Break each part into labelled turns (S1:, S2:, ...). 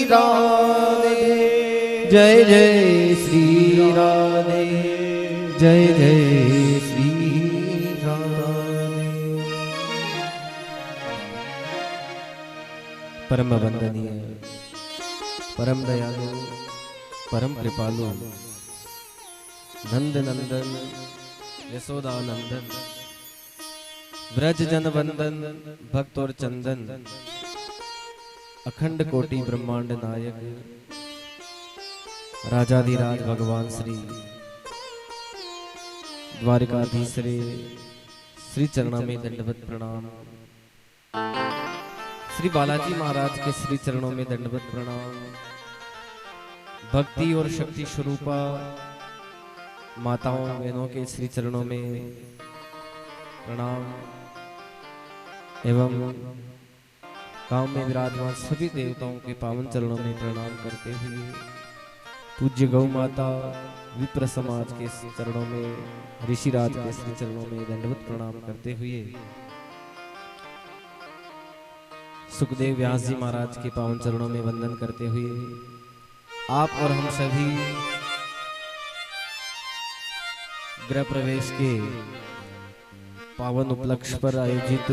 S1: राधे, जय जय श्री राधे, जय जय श्री राधे। परम वंदनीय, परम दयालु, परम कृपालु, नंद नंदन, यशोदा नंदन, ब्रज जन वंदन, भक्त और चंदन, अखंड कोटि ब्रह्मांड नायक, राजाधिराज भगवान श्री द्वारिकाधीश श्री चरणों में दंडवत प्रणाम। श्री बालाजी महाराज के श्री चरणों में दंडवत प्रणाम। भक्ति और शक्ति स्वरूपा माताओं बहनों के श्री चरणों में प्रणाम एवं गांव में विराजमान सभी देवताओं के पावन चरणों में प्रणाम करते हुए पूज्य गौ माता विप्र समाज के चरणों में, ऋषिराज के श्री चरणों में दंडवत प्रणाम करते हुए सुखदेव व्यास जी महाराज के पावन चरणों में वंदन करते हुए आप और हम सभी गृह प्रवेश के पावन उपलक्ष्य पर आयोजित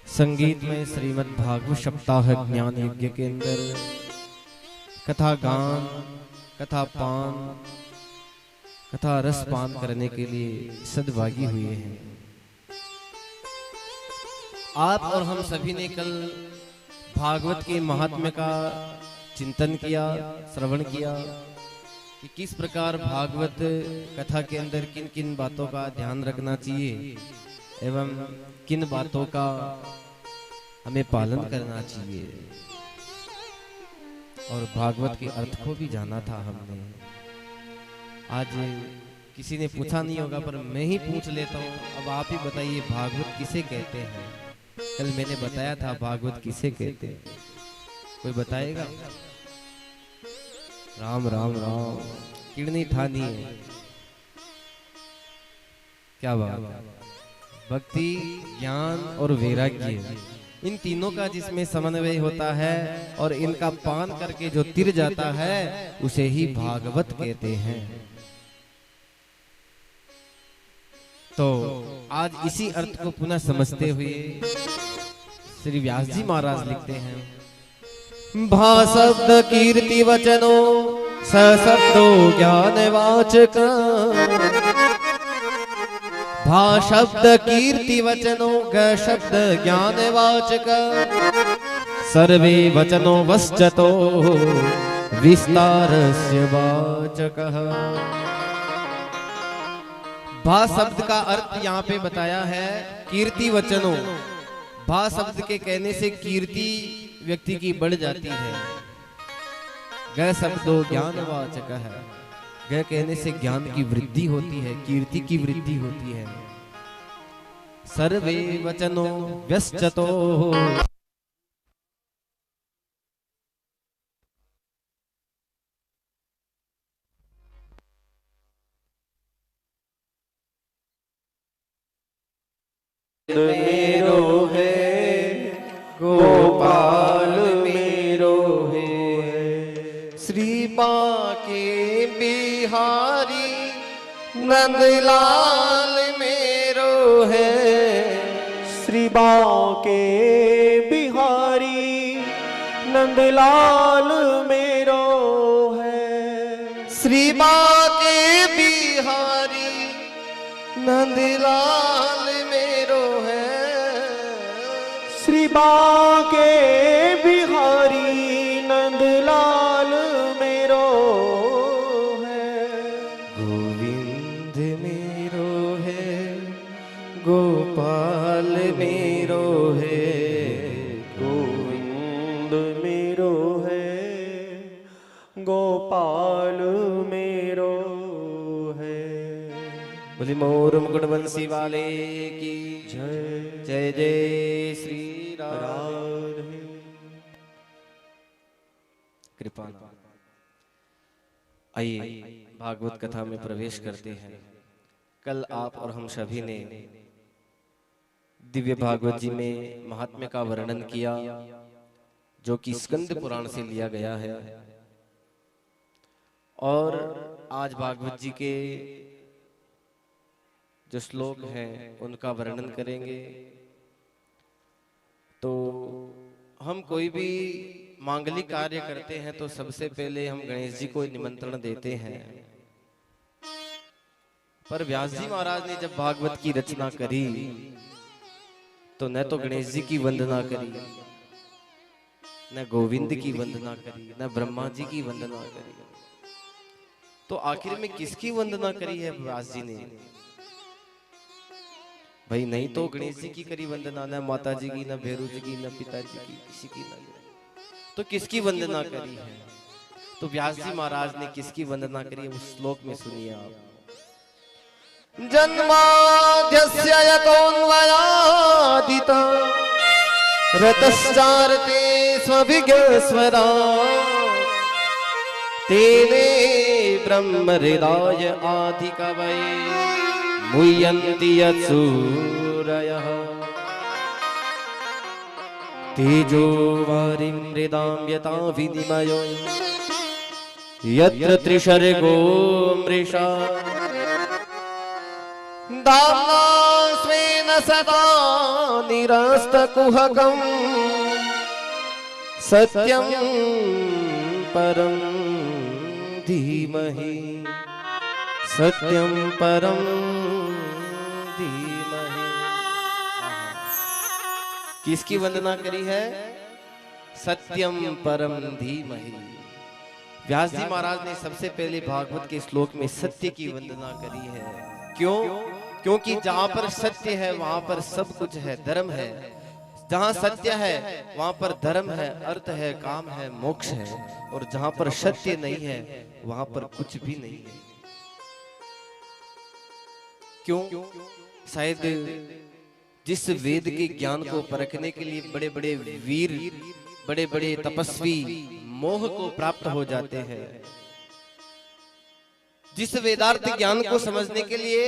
S1: संगीत में श्रीमद् भागवत सप्ताह ज्ञान यज्ञ के अंदर कथा गान, कथा पान, कथा रस पान करने के लिए सद्भागी हुए हैं। आप और हम सभी ने कल भागवत के महात्म्य का चिंतन किया, श्रवण किया कि किस प्रकार भागवत कथा के अंदर किन किन बातों का ध्यान रखना चाहिए एवं किन बातों का हमें पालन करना चाहिए, और भागवत के अर्थ को भी जाना था हमने। आज किसी ने पूछा नहीं होगा पर मैं ही पूछ लेता हूँ, अब आप ही बताइए भागवत किसे कहते हैं? कल मैंने बताया था भागवत किसे कहते हैं, कोई बताएगा? राम राम राम, किड़नी ठानी है, क्या बात। भक्ति, ज्ञान और वैराग्य, इन तीनों का जिसमें समन्वय होता है और इनका पान करके जो तिर जाता है उसे ही भागवत कहते हैं। तो आज इसी अर्थ को पुनः समझते हुए श्री व्यास जी महाराज लिखते हैं, भा शब्द कीर्ति वचनो स शब्दो ज्ञानवाचक, भा शब्द कीर्ति वचनो ग शब्द ज्ञानवाचक, सर्वे वचनो वश्चतो विस्तारस्य वाचकः। भा शब्द का अर्थ यहाँ पे बताया है कीर्ति वचनों। भा शब्द के कहने से कीर्ति व्यक्ति की बढ़ जाती है। ग शब्दो ज्ञानवाचक है, ग कहने से ज्ञान की वृद्धि होती है, कीर्ति की वृद्धि होती है। सर्वे वचनो व्यश्चतो,
S2: मेरो है गोपाल मेरो है,
S1: श्री बांके बिहारी नंदलाल मेरो है,
S2: श्री बांके बिहारी नंदलाल मेरो है,
S1: श्री बांके बिहारी नंदलाल मेरो है,
S2: श्री बांके बिहारी नंदलाल मेरो है,
S1: गोविंद मेरो है गोपाल मेरो है,
S2: गोविंद मेरो है गोपाल मेरो है।
S1: बोले मोर मुकुट बंसी वाले की
S2: जय
S1: जय जय श्री राधे। कृपा। आइए भागवत कथा में प्रवेश करते हैं। कल आप और हम सभी ने दिव्य भागवत जी में महात्म्य का वर्णन किया जो कि स्कंद पुराण से लिया गया है। और आज भागवत जी के जो श्लोक हैं उनका वर्णन करेंगे। तो हम कोई भी मांगलिक कार्य करते हैं तो सबसे पहले हम गणेश जी को निमंत्रण देते हैं। पर व्यास जी महाराज ने जब भागवत की रचना करी तो न तो गणेश जी की वंदना करी, न गोविंद की वंदना करी, न ब्रह्मा जी की वंदना करी। तो आखिर में किसकी वंदना करी है व्यास जी ने? भाई नहीं तो गणेश जी की करी वंदना, न माता जी की, न भैरू जी की, न पिताजी की, किसी की नहीं। तो किसकी वंदना करी है? तो व्यास जी महाराज ने किसकी वंदना करी है उस श्लोक में सुनिए आप। जन्माद्यस्य यतोऽन्वयादितः रतश्चार्ते स्वभिज्ञस्वरा तेने ब्रह्म हृदय आदि कवये मुह्यन्ति यत्सूरयः तेजो वारिं मृदां यथा विनिमयो यत्र त्रिशर्गो मृषा दाम्ना स्वेन सदा निरस्तकुहकम् सत्यं परं धीमहि सत्यं परं धीमहि। किसकी वंदना करी है? सत्यम परम धीमहि। व्यास जी महाराज ने सबसे पहले भागवत के श्लोक में सत्य की वंदना करी है। क्यों? क्योंकि जहां पर सत्य है वहां पर सब कुछ है, धर्म है। जहां सत्य है वहां पर धर्म है, अर्थ है, काम है, मोक्ष है। और जहां पर सत्य नहीं है वहां पर कुछ भी नहीं है। क्यों? शायद जिस वेद के ज्ञान को परखने के लिए बड़े बड़े वीर, बड़े बड़े तपस्वी मोह को प्राप्त हो जाते हैं, जिस वेदार्थ ज्ञान को समझने के लिए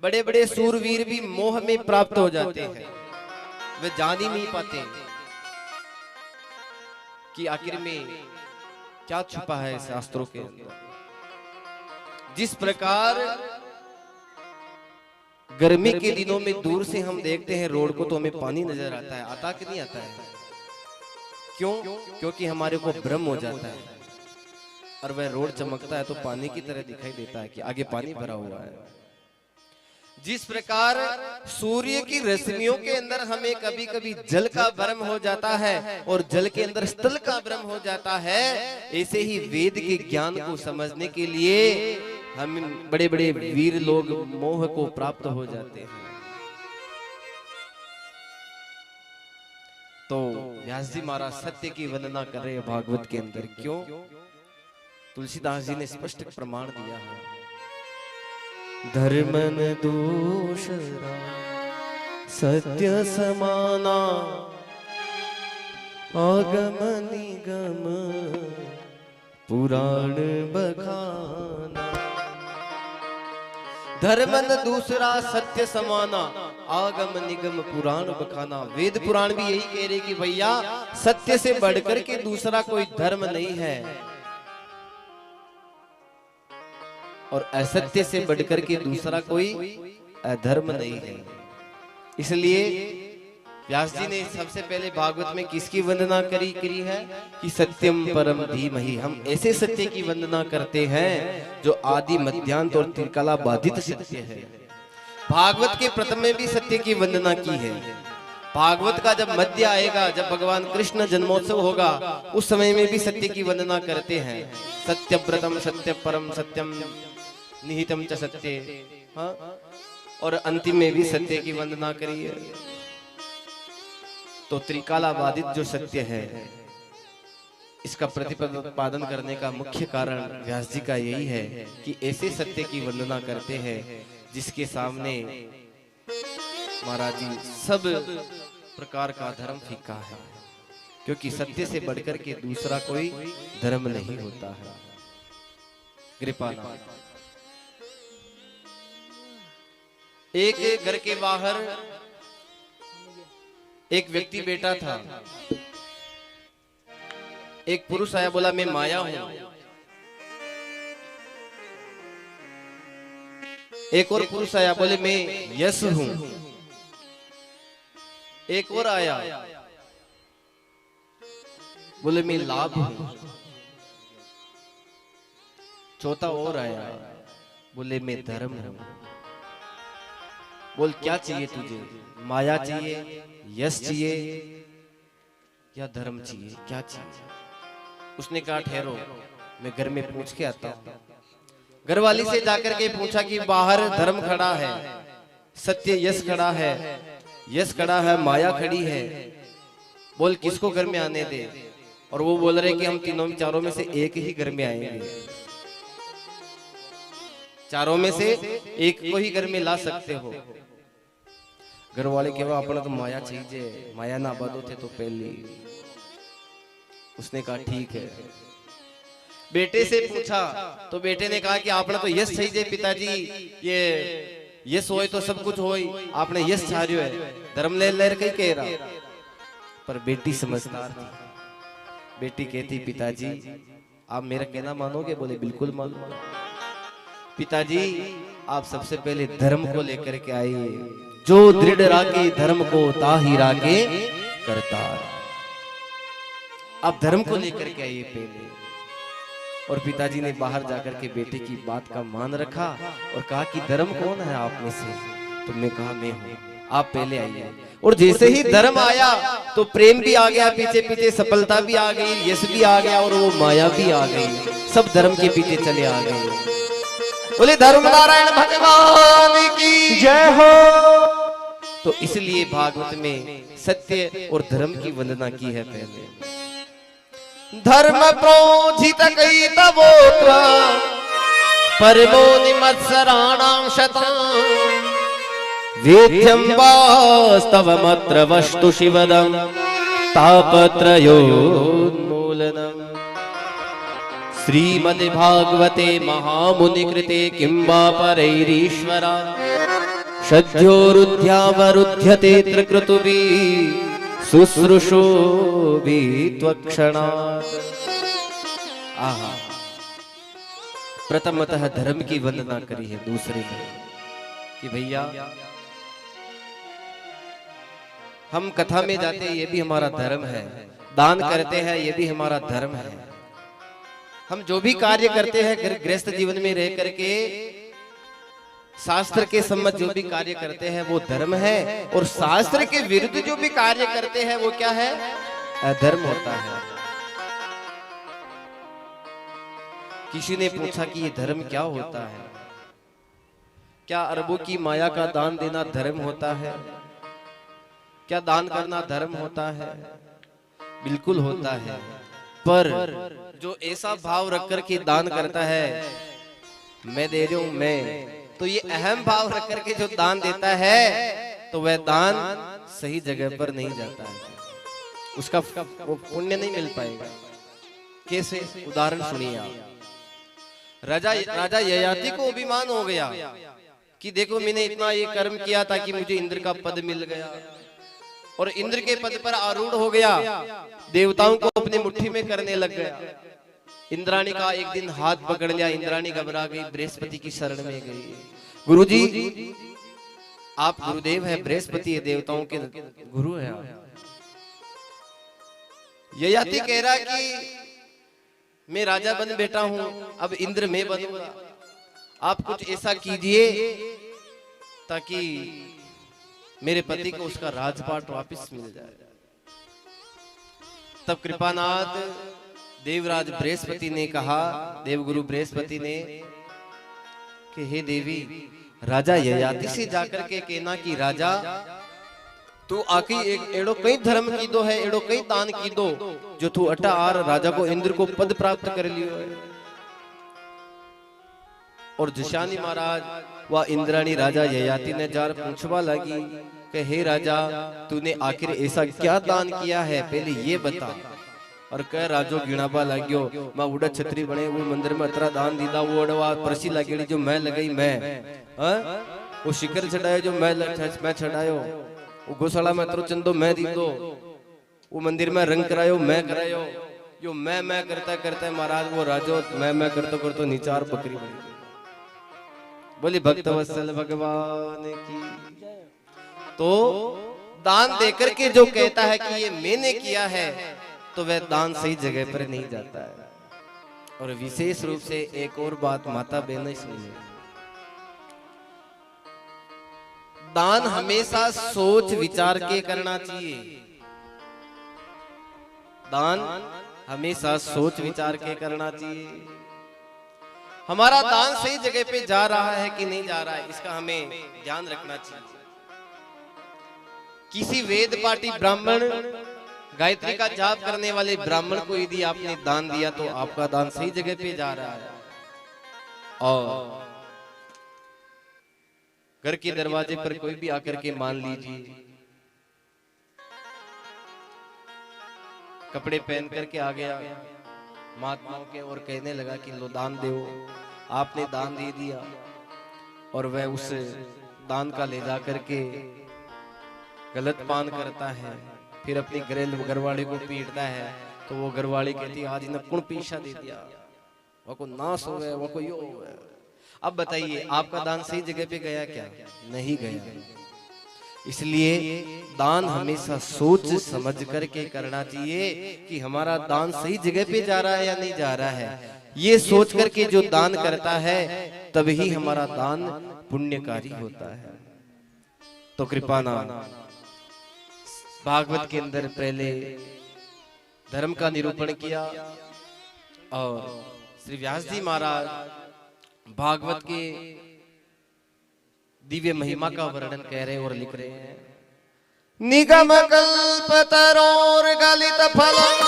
S1: बड़े बड़े सूरवीर भी मोह में प्राप्त हो जाते हैं, वे जान ही नहीं पाते कि आखिर में क्या छुपा है शास्त्रों के अंदर। जिस प्रकार गर्मी के दिनों में दूर से हम देखते हैं रोड को तो हमें पानी नजर आता है, आता कि नहीं आता है? क्यों? क्योंकि हमारे को भ्रम हो जाता है और वह रोड चमकता है तो पानी की तरह दिखाई देता है कि आगे पानी भरा हुआ है। जिस प्रकार सूर्य की रश्मियों के अंदर हमें कभी कभी जल का भ्रम हो जाता है और जल के अंदर स्थल का भ्रम हो जाता है, ऐसे ही वेद के ज्ञान को समझने के लिए हम बड़े बड़े वीर लोग मोह को प्राप्त हो जाते हैं। तो व्यास जी महाराज सत्य की वंदना कर रहे हैं भागवत के अंदर। क्यों? तुलसीदास जी ने स्पष्ट प्रमाण दिया है। धर्मन दूसरा सत्य समाना आगम निगम पुराण बखाना। धर्मन दूसरा सत्य समाना आगम निगम पुराण बखाना। वेद पुराण भी यही कह रहे कि भैया सत्य से बढ़कर के दूसरा कोई धर्म नहीं है और असत्य से बढ़कर के दूसरा कोई अधर्म नहीं है। इसलिए व्यास जी ने सबसे पहले भागवत में किसकी वंदना करी है कि सत्यम परम धीमहि। हम ऐसे सत्य की वंदना करते हैं जो आदि मध्यांत और त्रिकाला बाधित सत्य है। भागवत के प्रथम में भी सत्य की वंदना की है। भागवत का जब मध्य आएगा, जब भगवान कृष्ण जन्मोत्सव होगा, उस समय में भी सत्य की वंदना करते हैं। सत्यव्रतम सत्य परम सत्यम निहितम च सत्य। हाँ, और अंतिम में भी सत्य की वंदना करी है। तो त्रिकाला बाधित जो सत्य है, इसका प्रतिपादन करने का मुख्य कारण व्यास जी का यही है कि ऐसे सत्य की वंदना करते हैं जिसके सामने महाराज जी सब प्रकार का धर्म फीका है, क्योंकि सत्य से बढ़कर के दूसरा कोई धर्म नहीं होता है। कृपानाथ। एक घर के बाहर एक व्यक्ति बैठा था एक पुरुष आया, बोला मैं माया हूं। एक और पुरुष आया, बोले मैं यश हूं। एक और आया, बोले मैं लाभ हूं। चौथा और आया, बोले मैं धर्म हूं। बोल क्या चाहिए तुझे? माया चाहिए, यश चाहिए या धर्म चाहिए? क्या चाहिए? उसने कहा ठहरो, मैं घर में पूछ के आता हूं। घर वाली से जाकर के पूछा कि बाहर धर्म खड़ा है, सत्य यश खड़ा है, यश खड़ा है, माया खड़ी है, बोल किसको घर में आने दे। और वो बोल रहे कि हम तीनों चारों में से एक ही घर में आएंगे, चारों में से एक को ही घर में ला सकते हो। घर वाले केवा अपना तो माया चाहिए, माया ना बदो थे तो पहले। उसने कहा ठीक है। बेटे से पूछा तो बेटे ने कहा कि आपने तो यश चाहिए पिताजी, ये यश होए तो सब कुछ होए, आपने यश छा रहे है, धर्म ले ले कहीं कह रहा। पर बेटी समझदार थी, बेटी कहती पिताजी आप मेरा कहना मानोगे? बोले बिल्कुल मानूंगा। पिताजी आप सबसे पहले धर्म को लेकर के आइए, जो दृढ़ राखे धर्म को ताही राखे करता। आप धर्म को लेकर के आइए पहले। और पिताजी ने बाहर जाकर के बेटे की बात का मान रखा और कहा कि धर्म कौन है आप में से? तुमने कहा मैं हूं, आप पहले आइए। और जैसे ही धर्म आया तो प्रेम भी आ गया, पीछे पीछे सफलता भी आ गई, यश भी आ गया और वो माया भी आ गई। सब धर्म के पीछे चले आ गए। बोले धर्म नारायण भगवान की
S2: जय हो।
S1: तो इसलिए भागवत में सत्य और धर्म की वंदना की है पहले। धर्म प्रोजित कई तवोत्र परमो निमत्सराणां शतां वेद्यं वास्तवमत्र वस्तु शिवदं तापत्रयोन्मूलनम्। श्रीमद्भागवते महामुनि कृते किं वा परैरीश्वरा सद्योरुद्यावरुध्यते त्रिकृतुभिः शुश्रूषोभिः त्वक्षणात्। आहा, प्रथमतः धर्म की वंदना करी है, दूसरे में कि भैया हम कथा में जाते हैं ये भी हमारा धर्म है, दान करते हैं ये भी हमारा धर्म है। हम जो भी कार्य करते हैं गृहस्थ जीवन में रह करके शास्त्र के सम्मत जो भी कार्य करते हैं वो धर्म है, और शास्त्र के विरुद्ध जो भी कार्य करते हैं वो क्या है? अधर्म होता है। किसी ने पूछा कि ये धर्म क्या होता है? क्या अरबों की माया का दान देना धर्म होता है? क्या दान करना धर्म होता है? बिल्कुल होता है। पर जो ऐसा भाव रख कर के दान करता है, मैं दे रहा हूं मैं, तो ये अहम भाव रख करके जो दान देता है तो वह दान सही जगह पर नहीं जाता है, उसका वो पुण्य नहीं मिल पाएगा। कैसे? उदाहरण सुनिए आप। राजा ययाति को अभिमान हो गया कि देखो मैंने इतना ये कर्म किया ताकि मुझे इंद्र का पद मिल गया, और इंद्र के पद पर आरूढ़ हो गया, देवताओं को अपनी मुट्ठी में करने लग गया। इंद्राणी का एक दिन हाथ पकड़ लिया, इंद्राणी घबरा गई, बृहस्पति की शरण में गई। गुरुजी आप गुरुदेव है, बृहस्पति है, देवताओं के गुरु है आप। ययाति कह रहा कि मैं राजा बन बैठा हूं, अब इंद्र मैं बनूंगा, आप कुछ ऐसा कीजिए ताकि मेरे पति को उसका राजपाट वापस मिल जाए। तब कृपानाथ देवराज बृहस्पति ने कहा, देवगुरु बृहस्पति ने कि हे देवी, राजा ययाति से जाकर के कहना कि राजा तू आके एक एड़ो कई धर्म की दो है, एड़ो कई दान की दो जो तू अटा आर राजा को इंद्र को पद प्राप्त कर लियो है। और जशानी महाराज व इंद्राणी राजा ययाति ने जार पूछवा लगी कि हे राजा तूने आखिर ऐसा क्या दान किया है, पहले ये बता। और कह राजो गिणाबा लाग्यो, मैं उड़ा छतरी बने वो मंदिर में अतरा दान दीदा, वो अड़वा परसी लागेड़ी जो मैं लगाई मैं, वो शिखर चढ़ायो जो मैं चढ़ायो, वो गौशाला में अतरो चंदो मैं दीदो, वो मंदिर में रंग करायो मैं करायो, यो मैं करता करता महाराज वो राजो मैं करतो निचार बकरी बन गई। बोली भक्त वत्सल भगवान की। तो दान देकर के जो कहता है कि ये मैंने किया है, तो वह दान सही जगह पर नहीं जाता है। और विशेष रूप से एक और बात माता बहन सुनिए, दान हमेशा सोच विचार के करना चाहिए। दान हमेशा सोच विचार के करना चाहिए। हमारा दान सही जगह पे जा रहा है कि नहीं जा रहा है, इसका हमें ध्यान रखना चाहिए। किसी वेद पाठी ब्राह्मण, गायत्री का जाप करने वाले ब्राह्मण को यदि आपने दान दिया तो आपका दान सही जगह पे जा रहा है। और घर के दरवाजे पर कोई भी आकर के मान लीजिए कपड़े पहन करके आ गया महात्माओं के और कहने लगा कि लो दान दो, आपने दान दे दिया और वह उस दान का ले जा करके गलत पान करता है, फिर अपनी घरवाली को पीटता है, तो वो घरवाली कहती है आज इन्हें कौन पीछा दे दिया, वो को नाश हो गया, वो को यो हो गया। अब बताइए आपका दान सही जगह पे गया क्या? नहीं गया। इसलिए दान हमेशा सोच समझ करके करना चाहिए कि हमारा दान सही जगह पे जा रहा है या नहीं जा रहा है। ये सोच करके जो दान करता है तभी हमारा दान पुण्यकारी होता है। तो कृपाना भागवत के अंदर पहले धर्म का निरूपण किया और श्री व्यास जी महाराज भागवत के दिव्य महिमा का वर्णन कह रहे और लिख रहे हैं। निगम कल्पतरोर गलित फलम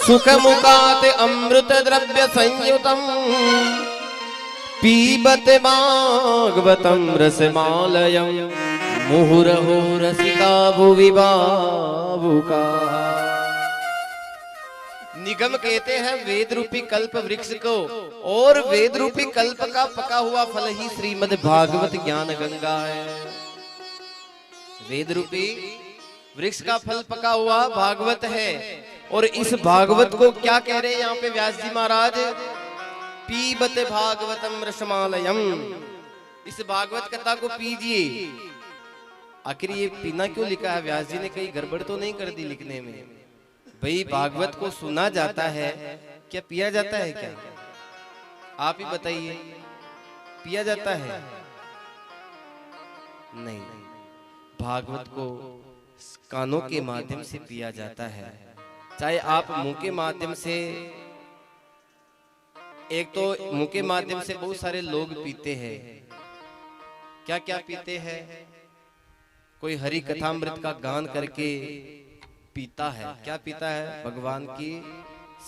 S1: सुख मुखात अमृत द्रव्य संयुतम पीबत भागवतम रसमालयम मुहुरहो रसिका भुवि भावुका। निगम कहते हैं वेद रूपी कल्प वृक्ष को, और वेद रूपी कल्प का पका हुआ फल ही श्रीमद् भागवत ज्ञान गंगा है। वेद रूपी वृक्ष का फल पका हुआ भागवत है, और इस भागवत को क्या कह रहे हैं यहाँ पे व्यास जी महाराज? पीबत भागवतम रसमालयम, इस भागवत कथा को पीजिए। आखिर ये पीना क्यों लिखा है? व्यास जी ने कहीं गड़बड़ तो नहीं कर दी लिखने में? भाई भागवत को सुना जाता है, क्या पिया जाता है क्या? आप ही बताइए, पिया जाता है? नहीं, भागवत को कानों के माध्यम से पिया जाता है। चाहे आप मुंह के माध्यम से, एक तो मुंह के माध्यम से बहुत सारे लोग पीते हैं। क्या क्या पीते हैं? कोई हरि कथामृत का गान करके पीता है। क्या पीता है? भगवान की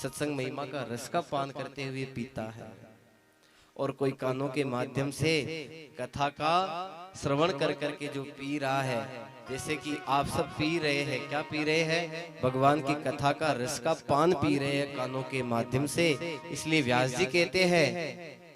S1: सत्संग महिमा का रस का पान करते हुए पीता है। और कोई कानों के माध्यम से कथा का श्रवण कर करके जो पी रहा है, जैसे कि आप सब पी रहे हैं। क्या पी रहे हैं? भगवान की कथा का रस का पान पी रहे हैं कानों के माध्यम से। इसलिए व्यास जी कहते हैं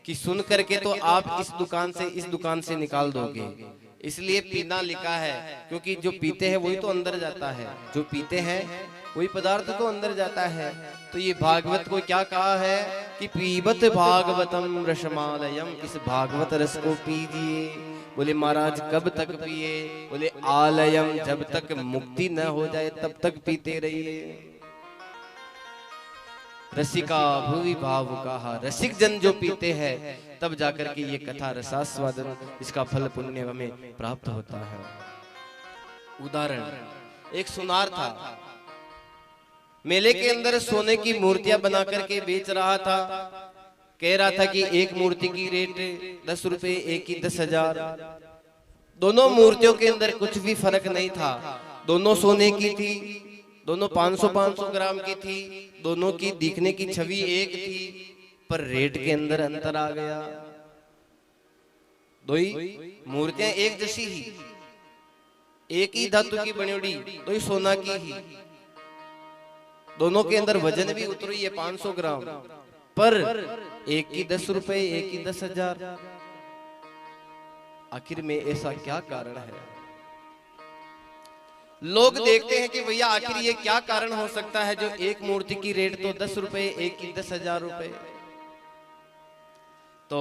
S1: कि सुन करके तो आप इस दुकान से निकाल दोगे। इसलिए पीना लिखा है, क्योंकि जो पीते हैं वही तो अंदर जाता है, जो पीते हैं वही पदार्थ तो अंदर जाता है। तो ये भागवत को क्या कहा है कि पीबत भागवतम रसमालयम, इस भागवत रस को पीजिए। बोले महाराज कब तक पिए? बोले आलयम, जब तक मुक्ति न हो जाए तब तक पीते रहिए। रसिका भुवि भावुका, रसिक जन जो पीते हैं तब जाकर के ये कथा रसास्वादन, इसका फल पुण्य हमें प्राप्त होता है। उदाहरण, एक सुनार था, मेले के अंदर सोने की मूर्तियां बना करके बेच रहा था। कह रहा था कि एक मूर्ति की रेट 10 रुपए, एक की 10,000। दोनों मूर्तियों के अंदर कुछ भी फर्क नहीं था। दोनों सोने की थी, दोनों 500-500 ग्राम की थी, दोनों की दिखने की छवि एक थी, पर रेट के अंदर अंतर आ गया। दो ही मूर्तियां एक जैसी ही, एक ही धातु की बनी हुई, दो ही सोना की ही, दोनों के अंदर वजन भी उतरी है 500 ग्राम, पर एक की 10 रुपए, एक की 10,000। आखिर में ऐसा क्या कारण है? लोग देखते हैं कि भैया आखिर ये क्या कारण हो सकता है जो एक मूर्ति की रेट तो 10 रुपए, एक की 10,000 रुपए। तो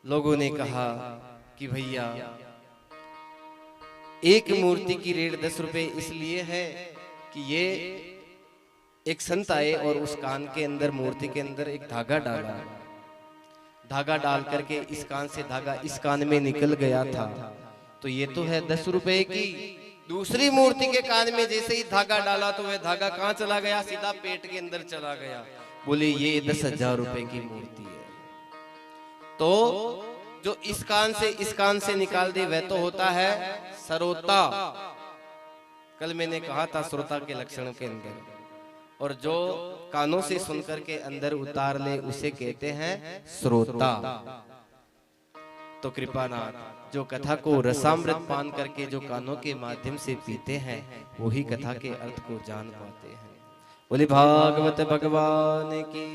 S1: लोगों ने कहा कि भैया एक मूर्ति की रेट 10 रुपए इसलिए है कि ये एक संत आए और उस कान के अंदर, मूर्ति के अंदर एक धागा डाला, धागा डाल करके इस कान से धागा इस कान में निकल गया था, तो ये तो है 10 रुपए की। दूसरी मूर्ति के कान में जैसे ही धागा डाला तो वह धागा कहां चला गया? सीधा पेट के अंदर चला गया। बोले ये 10,000 रुपए की मूर्ति है। तो जो इस कान से निकाल दे वह तो होता है सरोता। कल मैंने कहा था श्रोता के लक्षणों के अंदर, और जो कानों से सुनकर के अंदर उतार ले उसे कहते हैं श्रोता। तो कृपानाथ, जो कथा को रसामृत पान करके जो कानों के माध्यम से पीते हैं वही कथा के अर्थ को जान पाते हैं। बोले भागवत भगवान की।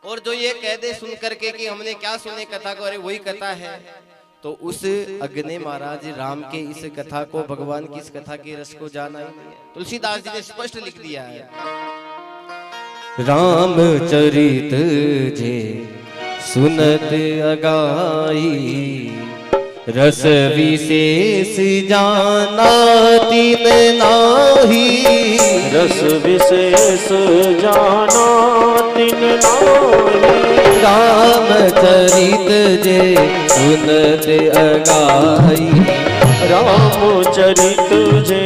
S1: और जो ये कह दे सुन करके कि हमने क्या सुने कथा को, अरे वही कथा है, तो उस अग्नि महाराज राम के इस कथा को, भगवान की इस कथा के रस को जाना ही नहीं है। तुलसीदास जी ने स्पष्ट लिख दिया है, रामचरित जे सुनत अगाई, रस विशेष जाना तीन नाही।
S2: रस विशेष जाना तिन नाही।
S1: रामचरित जे सुनत अगाई,
S2: रामचरित जे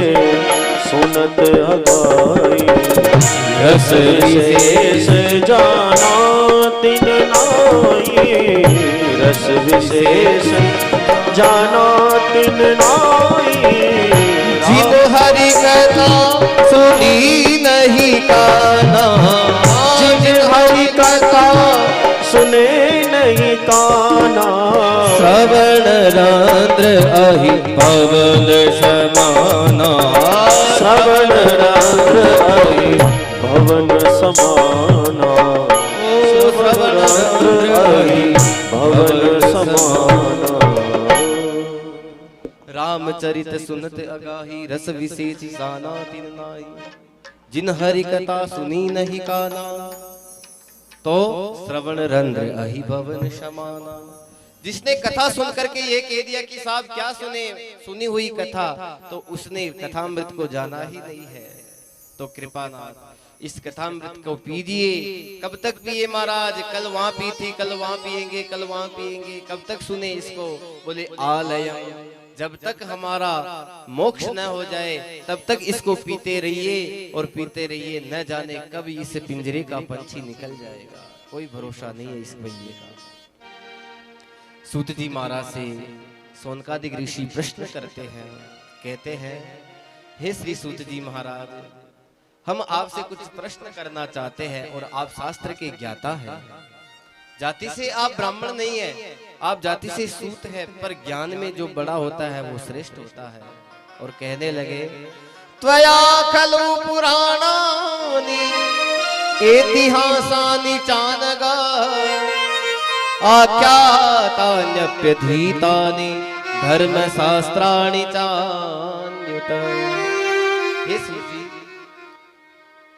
S2: सुनत अगाई,
S1: रस
S2: विशेष जाना तिन नाही। रस विशेष जाना तिन नाही।
S1: जिन हरि कथा सुनी नहीं काना,
S2: जिन हरि कथा सुने नहीं काना।
S1: श्रवण रंध्र अहि पवन समाना।
S2: श्रवण रंध्र अहि भवन समाना। श्रवण रंध्र अहि भवन समाना।
S1: रामचरित सुनत अगाही, रस विशेष जाना तिन नाई। जिन हरि कथा सुनी नहीं काना, तो श्रवण रंध्र अहि भवन समाना। जिसने कथा सुन करके ये कह दिया कि साहब क्या सुनी हुई कथा, तो उसने कथामृत को जाना ही नहीं है। तो कृपानाथ, इस कथामृत को पीजिए। कब तक पिए महाराज? कल वहां पी थी, कल वहां पिएंगे, कल वहां पिएंगे। कब तक सुने इसको? बोले आलयम, जब तक हमारा मोक्ष न हो जाए तब तक इसको पीते रहिए और पीते रहिए। न जाने कब इस पिंजरे का पंछी निकल जाएगा, कोई भरोसा नहीं है इस पहिए का। सूत जी महाराज से सोनकादिक ऋषि प्रश्न करते हैं, कहते हैं, हे श्री सूत जी महाराज, हम आपसे कुछ प्रश्न करना चाहते हैं और आप शास्त्र के ज्ञाता हैं। जाति से आप ब्राह्मण नहीं है, आप जाति से सूत है, पर ज्ञान में जो बड़ा होता है वो श्रेष्ठ होता है। और कहने लगे, त्वया खलु पुराणानि इतिहासानि चानगा, आख्यातान्यप्यधीतानि धर्मशास्त्राणि चान्युत। हे सूजी,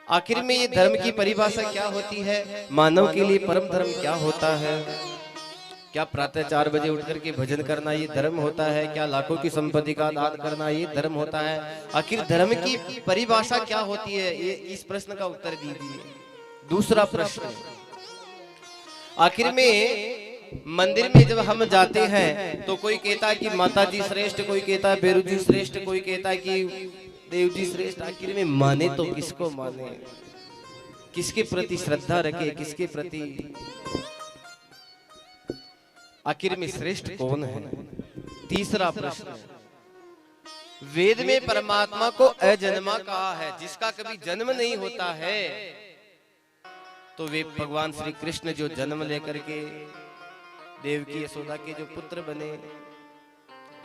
S1: आखिर में ये धर्म की परिभाषा क्या होती है? मानव के लिए परम धर्म क्या होता है? क्या प्रातः 4 बजे उठकर के भजन करना ये धर्म होता है? क्या लाखों की संपत्ति का दान करना ये धर्म होता है? आखिर धर्म की परिभाषा क्या होती है? ये इस प्रश्न का उत्तर दीजिए। दूसरा प्रश्न, आखिर में मंदिर में जब हम जाते हैं तो कोई कहता है कि माता जी श्रेष्ठ, कोई कहता है बेरू जी श्रेष्ठ, कोई कहता है कि देव जी श्रेष्ठ। आखिर में माने तो किसको माने? किसके प्रति श्रद्धा रखे? किसके प्रति? आखिर में श्रेष्ठ कौन है? तीसरा प्रश्न, वेद में परमात्मा को अजन्मा कहा है, जिसका कभी जन्म नहीं होता है। तो वे भगवान श्री कृष्ण जो जन्म लेकर के देवकी यशोदा के जो पुत्र बने,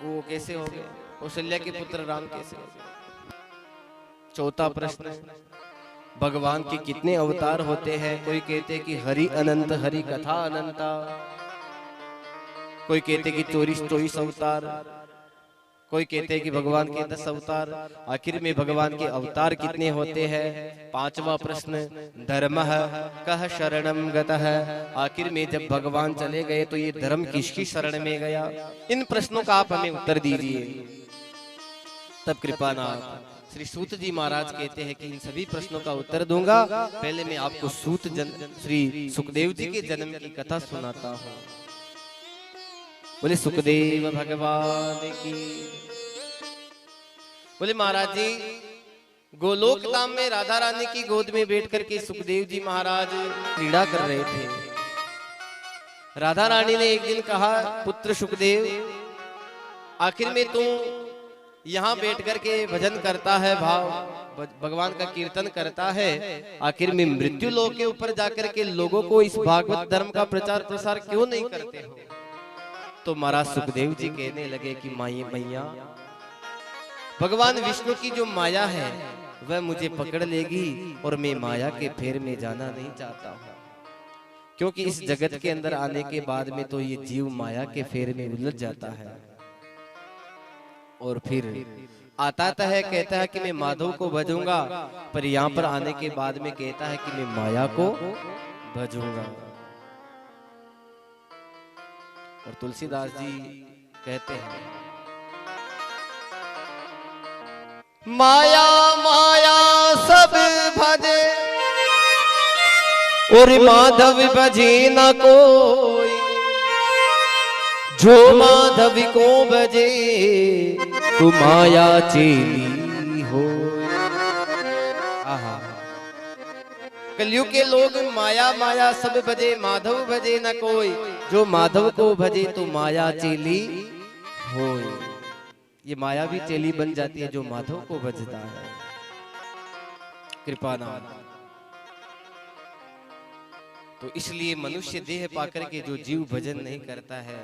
S1: वो कैसे हो गए? कौशल्या के पुत्र राम कैसे हो गए? चौथा प्रश्न, भगवान के कितने अवतार होते हैं? कोई कहते कि हरि अनंत, हरि कथा अनंता। कोई कहते कि 24 अवतार, कोई कहते हैं कि भगवान के 10 अवतार। आखिर में भगवान के अवतार कितने होते हैं? 5वां प्रश्न, धर्मः कः शरणं गतः। आखिर में जब भगवान चले गए तो ये धर्म किसकी शरण में गया? इन प्रश्नों का आप हमें उत्तर दीजिए। तब कृपानाथ श्री सूत जी महाराज कहते हैं कि इन सभी प्रश्नों का उत्तर दूंगा। पहले मैं आपको श्री सुखदेव जी के जन्म की कथा सुनाता हूँ। बोले सुखदेव भगवान की। बोले महाराज जी, गोलोक धाम में राधा रानी की गोद में बैठ करके सुखदेव जी महाराज क्रीड़ा कर रहे थे। राधा रानी ने एक दिन कहा, पुत्र सुखदेव, आखिर में तू यहाँ बैठ करके भजन करता है, भाव भगवान का कीर्तन करता है, आखिर में मृत्यु लोक के ऊपर जाकर के लोगों को इस भागवत धर्म का प्रचार प्रसार क्यों नहीं करते हो? तो महाराज सुखदेव जी कहने लगे कि माई मैया, भगवान विष्णु की जो माया है वह मुझे पकड़ लेगी और मैं माया के फेर में जाना नहीं चाहता हूँ। क्योंकि इस जगत के अंदर आने के बाद में तो ये जीव माया के फेर में उलझ जाता है और फिर आता है, कहता है कि मैं माधव को भजूंगा, पर यहाँ पर आने के बाद में कहता है कि मैं माया को भजूंगा। और तुलसीदास जी कहते हैं, माया माया सब भजे और माधव भजे न कोई, जो माधव को भजे तू माया चेली हो। आहा, कलयुग के लोग माया माया सब भजे, माधव भजे न कोई, जो माधव को भजे तो माया चेली हो। ये माया भी चेली बन जाती है जो माधव को भजता है। कृपानाथ। तो इसलिए मनुष्य देह पाकर के जो जीव भजन नहीं करता है